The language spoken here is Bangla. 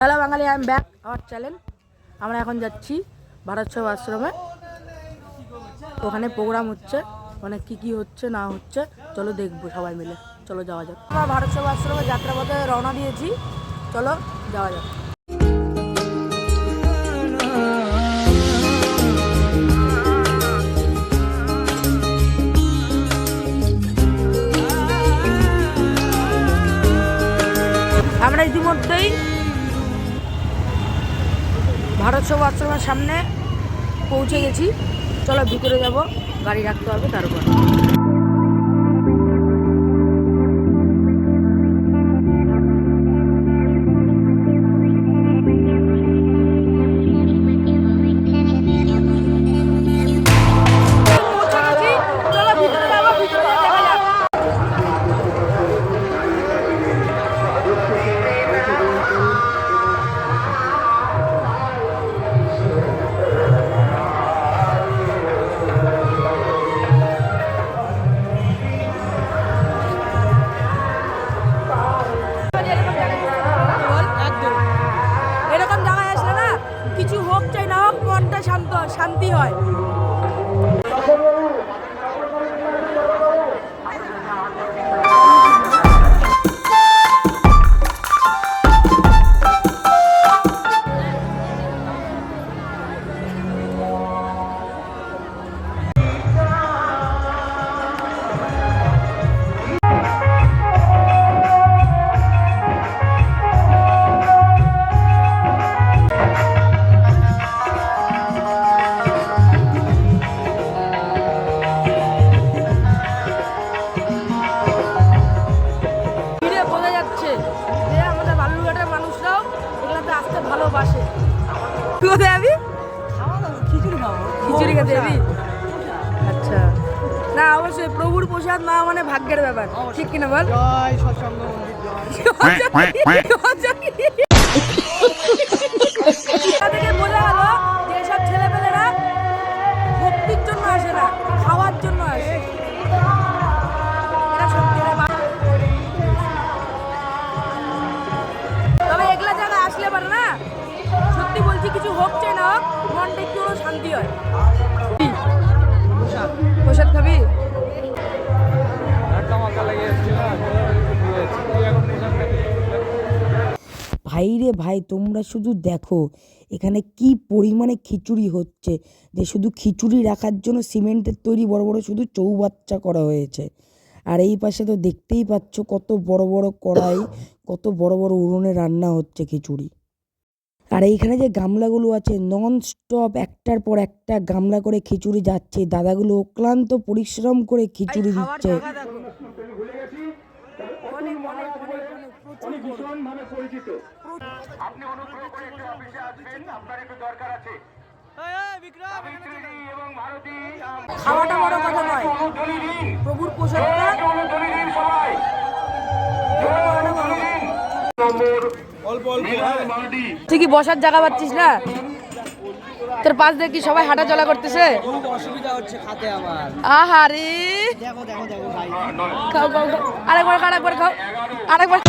Hello Bangali, I am back our channel. আমরা এখন যাচ্ছি ভারত সেবা আশ্রমে। ওখানে প্রোগ্রাম হচ্ছে, মানে কি হচ্ছে না হচ্ছে চলো দেখবো সবাই মিলে। চলো যাওয়া যাক। আমরা ভারত সেবা আশ্রমে যাত্রাপথে রওনা দিয়েছি, চলো যাওয়া যাক। আমরা ইতিমধ্যেই ভারত সেবা আশ্রমের সামনে পৌঁছে গেছি। চলো ভিতরে যাব, গাড়ি রাখতে হবে তারপর। শান্তি হয়। ভালোবাসে কোথায় যাবি? খিচুড়ি খেতে যাবি? আচ্ছা, না অবশ্যই প্রভুর প্রসাদ না মানে ভাগ্যের ব্যাপার, ঠিক কিনা বল? বোঝা গেল যে সব ছেলেপেলেরা ভক্তির জন্য আসে না, খাওয়ার জন্য আসে। তবে এগুলা জায়গায় আসলে পারে না, সত্যি বলছি, কিছু হোক চাই না হোক, মনটা একটু শান্তি হয়। প্রসাদ খাবি? ভাই রে ভাই, তোমরা শুধু দেখো এখানে কি পরিমাণে খিচুড়ি হচ্ছে, যে শুধু খিচুড়ি রাখার জন্য সিমেন্টের তৈরি বড় বড় শুধু চৌবাচ্চা করা হয়েছে। আর এই পাশে তো দেখতেই পাচ্ছ কত বড় বড় কড়াই, কত বড় বড় উনুনে রান্না হচ্ছে খিচুড়ি। আর এইখানে যে গামলাগুলো আছে, নন স্টপ একটার পর একটা গামলা করে খিচুড়ি যাচ্ছে। দাদাগুলো অক্লান্ত পরিশ্রম করে খিচুড়ি দিচ্ছে। খাওয়াটা বড় কথা নয়, প্রভুর প্রসাদটা তুই কি বসার জায়গা পাচ্ছিস না? তোর পাশ দিয়ে কি সবাই হাঁটা চলা করতেছে? খুব অসুবিধা হচ্ছে খাতে আমার। আহারে দেখো দেখো দেখো ভাই, খাও খাও খাও, আরেকবার খাও, আরেকবার খাও, আরেকবার।